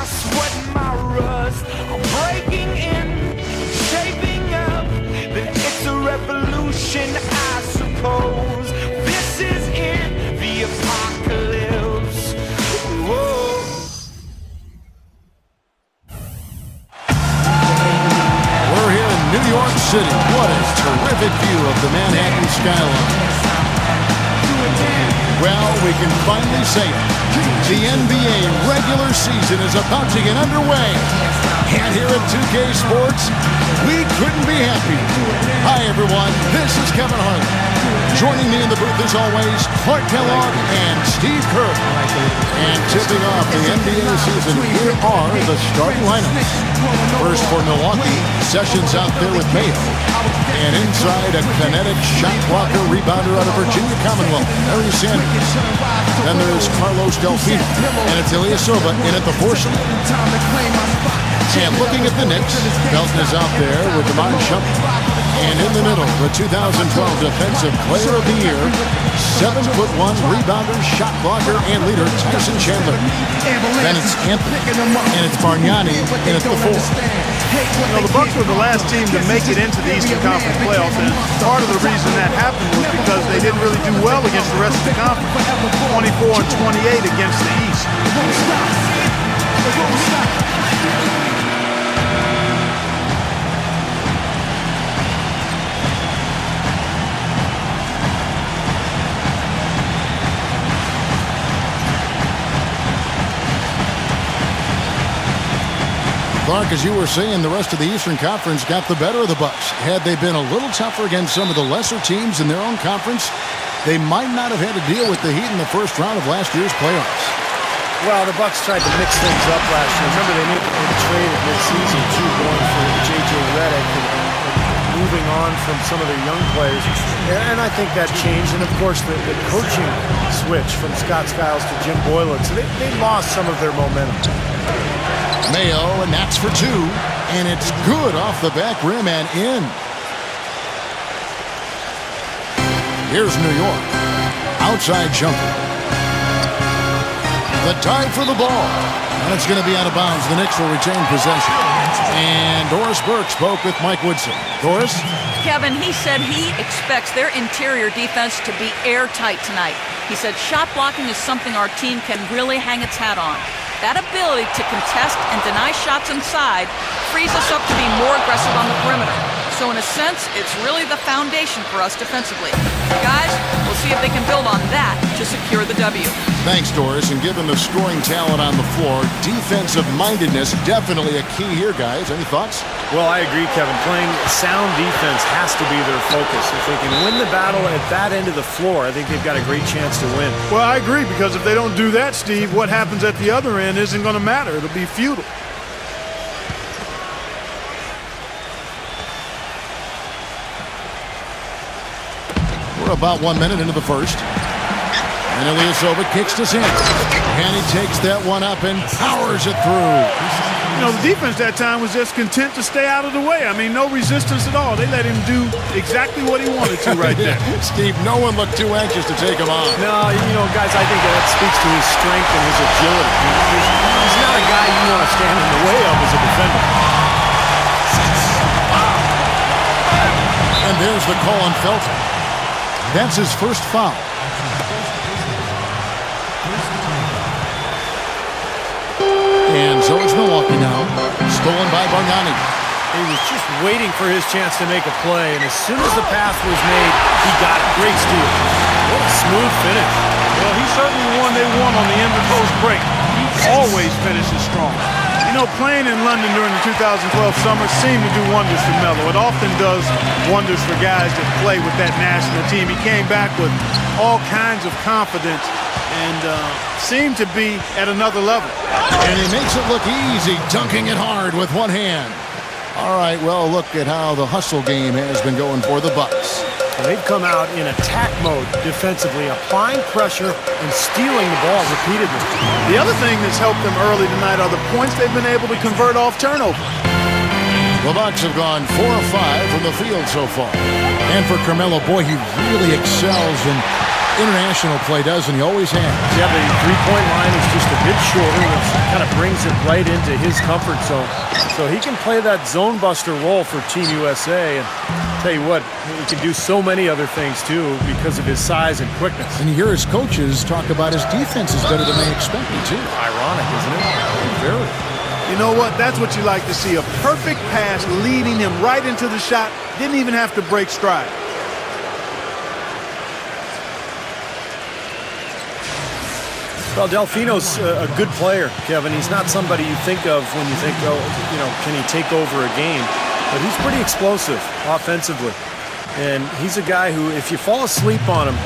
sweat and my rust are breaking in, shaping up. Then it's a revolution, I suppose. This is it, the apocalypse. Whoa. We're here in New York City. What a terrific view of the Manhattan skyline. Well, we can finally say it. The NBA regular season is about to get underway. And here at 2K Sports, we couldn't be happier. Hi, everyone. This is Kevin Harlan. Joining me in the booth, as always, Clark Kellogg and Steve Kerr. And tipping off the NBA season, here are the starting lineups. First for Milwaukee, Sessions out there with Mayo. And inside, a kinetic shot blocker rebounder out of Virginia Commonwealth, Larry Sanders. Then there's Carlos Delfino. And it's Ilyasova in at the 4 slot. And looking at the Knicks, Felton is out there with DeMar Shumpert. And in the middle, the 2012 Defensive Player of the Year, 7'1" rebounder, shot blocker, and leader, Tyson Chandler. Then it's Anthony, and it's Bargnani in at the 4. You know, the Bucks were the last team to make it into the Eastern Conference playoffs, and part of the reason that happened was because they didn't really do well against the rest of the conference. 24 and 28 against the East. Clark, as you were saying, the rest of the Eastern Conference got the better of the Bucks. Had they been a little tougher against some of the lesser teams in their own conference, they might not have had to deal with the Heat in the first round of last year's playoffs. Well, the Bucks tried to mix things up last year. Remember, they made a trade at midseason, 2-1 for J.J. Redick, and moving on from some of their young players. And I think that changed. And, of course, the coaching switch from Scott Skiles to Jim Boylan. So they lost some of their momentum. Mayo, and that's for 2. And it's good off the back rim and in. Here's New York. Outside jumper. The dive for the ball. And it's going to be out of bounds. The Knicks will retain possession. And Doris Burke spoke with Mike Woodson. Doris? Kevin, he said he expects their interior defense to be airtight tonight. He said shot blocking is something our team can really hang its hat on. That ability to contest and deny shots inside frees us up to be more aggressive on the perimeter. So in a sense, it's really the foundation for us defensively. Guys, we'll see if they can build on that to secure the W. Thanks, Doris. And given the scoring talent on the floor, defensive mindedness definitely a key here, guys. Any thoughts? Well, I agree, Kevin. Playing sound defense has to be their focus. If they can win the battle at that end of the floor, I think they've got a great chance to win. Well, I agree, because if they don't do that, Steve, what happens at the other end isn't going to matter. It'll be futile. We're about 1 minute into the first. And Ilyasova kicks to Sanders. And he takes that one up and powers it through. You know, the defense that time was just content to stay out of the way. I mean, no resistance at all. They let him do exactly what he wanted to right there. Steve, no one looked too anxious to take him on. No, you know, guys, I think that speaks to his strength and his agility. He's not a guy you want to stand in the way of as a defender. And there's the call on Felton. That's his first foul. And so it's Milwaukee now. Stolen by Bargnani. He was just waiting for his chance to make a play, and as soon as the pass was made, he got it. Great steal. What a smooth finish. Well, he's certainly the one they won on the end of post break. He always finishes strong. You know, playing in London during the 2012 summer seemed to do wonders for Melo. It often does wonders for guys that play with that national team. He came back with all kinds of confidence and seemed to be at another level. And he makes it look easy, dunking it hard with one hand. All right, well, look at how the hustle game has been going for the Bucks. They've come out in attack mode defensively, applying pressure and stealing the ball repeatedly. The other thing that's helped them early tonight are the points they've been able to convert off turnover. The Bucks have gone 4 of 5 from the field so far. And for Carmelo, boy, he really excels in international play, doesn't he? Always has. Yeah, the three-point line is just a bit shorter, which kind of brings it right into his comfort zone. So he can play that zone buster role for Team USA. And tell you what, he can do so many other things, too, because of his size and quickness. And you hear his coaches talk about his defense is better than they expected, too. Ironic, isn't it? Very. You know what? That's what you like to see. A perfect pass leading him right into the shot. Didn't even have to break stride. Well, Delfino's a good player, Kevin. He's not somebody you think of when you think, oh, you know, can he take over a game? But he's pretty explosive offensively. And he's a guy who, if you fall asleep on him,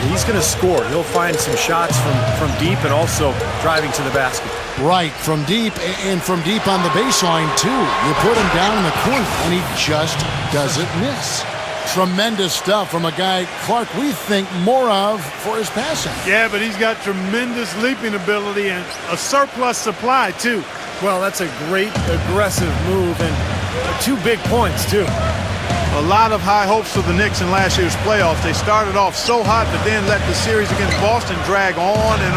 he's going to score. He'll find some shots from deep and also driving to the basket. Right, from deep, and from deep on the baseline, too. You put him down in the corner, and he just doesn't miss. Tremendous stuff from a guy, Clark, we think more of for his passing. Yeah, but he's got tremendous leaping ability and a surplus supply, too. Well, that's a great aggressive move, and 2 big points, too. A lot of high hopes for the Knicks in last year's playoffs. They started off so hot, but then let the series against Boston drag on, and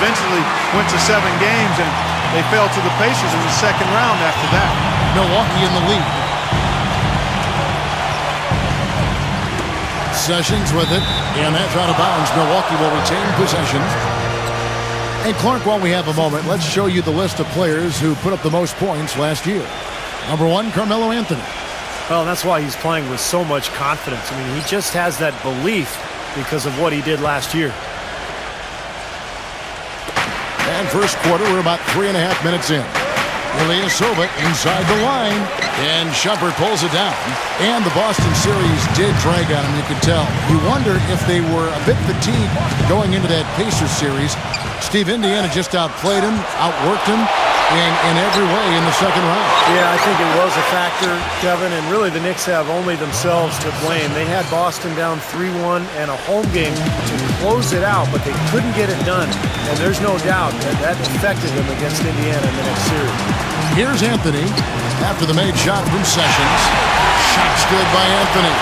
eventually went to 7 games, and they fell to the Pacers in the second round after that. Milwaukee in the lead. Sessions with it, and that's out of bounds. Milwaukee will retain possession. And Clark, while we have a moment, let's show you the list of players who put up the most points last year. Number 1, Carmelo Anthony. Well, that's why he's playing with so much confidence. I mean, he just has that belief because of what he did last year. And first quarter, we're about 3.5 minutes in. Ilyasova inside the line, and Shumpert pulls it down. And the Boston series did drag on him, you could tell. You wonder if they were a bit fatigued going into that Pacers series. Steve Indiana just outplayed him, outworked him in every way in the second round. Yeah, I think it was a factor, Kevin, and really the Knicks have only themselves to blame. They had Boston down 3-1 and a home game to close it out, but they couldn't get it done. And there's no doubt that affected them against Indiana in the next series. Here's Anthony after the made shot from Sessions. Shot's good by Anthony.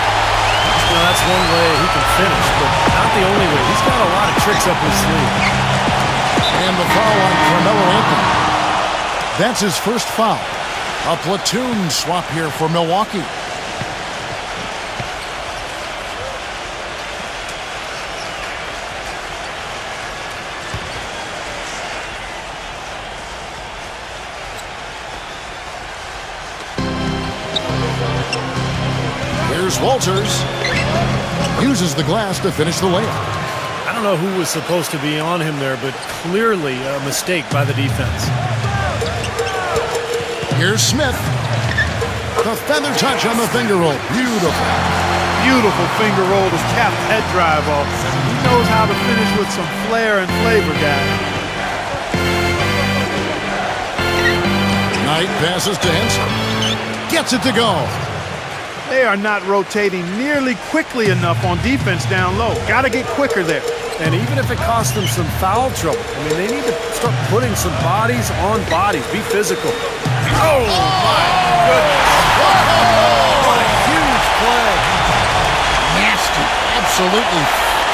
Now, that's one way he can finish, but not the only way. He's got a lot of tricks up his sleeve. And the foul on Carmelo Anthony. That's his first foul. A platoon swap here for Milwaukee. Here's Walters. Uses the glass to finish the layup. I don't know who was supposed to be on him there, but clearly a mistake by the defense. Here's Smith. The feather touch on the finger roll. Beautiful. Beautiful finger roll to cap that drive off. He knows how to finish with some flair and flavor, guys. Knight passes to Henson. Gets it to go. They are not rotating nearly quickly enough on defense down low. Got to get quicker there. And even if it costs them some foul trouble, I mean, they need to start putting some bodies on bodies. Be physical. Oh, my goodness. What a huge play. Nasty. Absolutely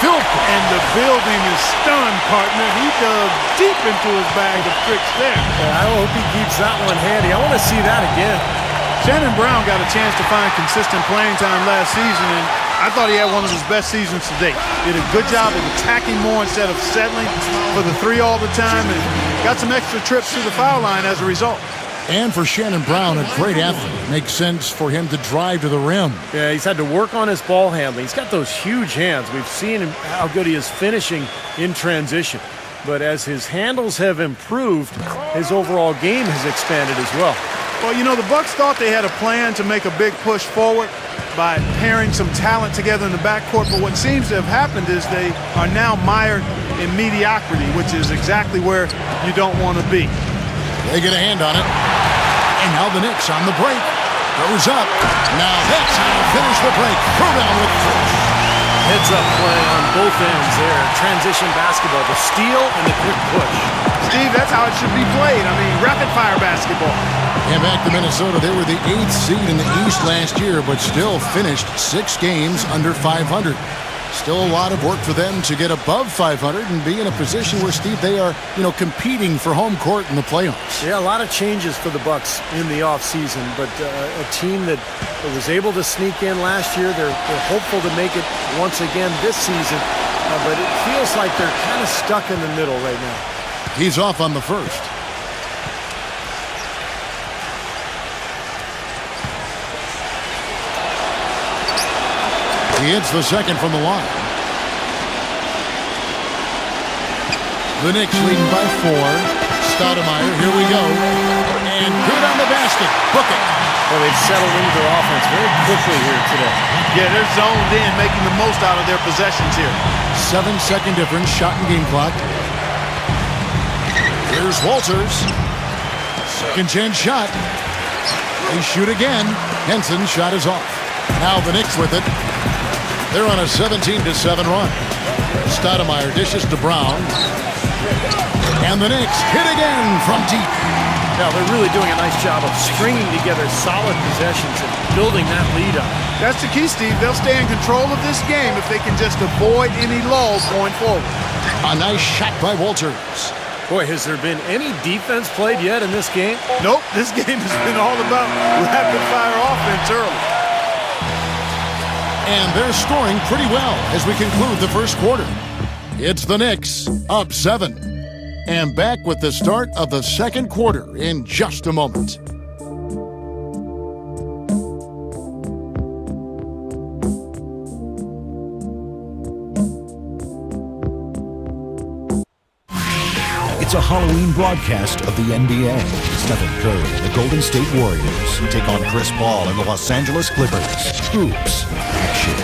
filthy. And the building is stunned, partner. He dug deep into his bag of tricks there. Yeah, I hope he keeps that one handy. I want to see that again. Shannon Brown got a chance to find consistent playing time last season, and I thought he had one of his best seasons to date. Did a good job of attacking more instead of settling for the 3 all the time, and got some extra trips to the foul line as a result. And for Shannon Brown, a great athlete. Makes sense for him to drive to the rim. Yeah, he's had to work on his ball handling. He's got those huge hands. We've seen how good he is finishing in transition. But as his handles have improved, his overall game has expanded as well. Well, you know, the Bucks thought they had a plan to make a big push forward by pairing some talent together in the backcourt, but what seems to have happened is they are now mired in mediocrity, which is exactly where you don't want to be. They get a hand on it. And now the Knicks on the break. Goes up. Now that's how to finish the break. Prevail with Heads-up play on both ends there. Transition basketball, the steal and the quick push. Steve, that's how it should be played. I mean, rapid-fire basketball. And back to Minnesota. They were the 8th seed in the East last year, but still finished 6 games under 500. Still a lot of work for them to get above 500 and be in a position where, Steve, they are, competing for home court in the playoffs. Yeah, a lot of changes for the Bucks in the offseason, but a team that was able to sneak in last year, they're hopeful to make it once again this season, but it feels like they're kind of stuck in the middle right now. He's off on the first. He hits the second from the line. The Knicks leading by 4. Stoudemire, here we go. And good on the basket. Book it. Well, they've settled into their offense very quickly here today. Yeah, they're zoned in, making the most out of their possessions here. 7-second difference, shot and game clock. Here's Walters. Second chance shot. They shoot again. Henson's shot is off. Now the Knicks with it. They're on a 17-7 run. Stoudemire dishes to Brown. And the Knicks hit again from deep. Now they're really doing a nice job of stringing together solid possessions and building that lead up. That's the key, Steve. They'll stay in control of this game if they can just avoid any lulls going forward. A nice shot by Walters. Boy, has there been any defense played yet in this game? Nope, this game has been all about rapid-fire offense early. And they're scoring pretty well as we conclude the first quarter. It's the Knicks, up 7. And back with the start of the second quarter in just a moment. It's a Halloween broadcast of the NBA. Stephen Curry and the Golden State Warriors take on Chris Paul and the Los Angeles Clippers. Hoops, action,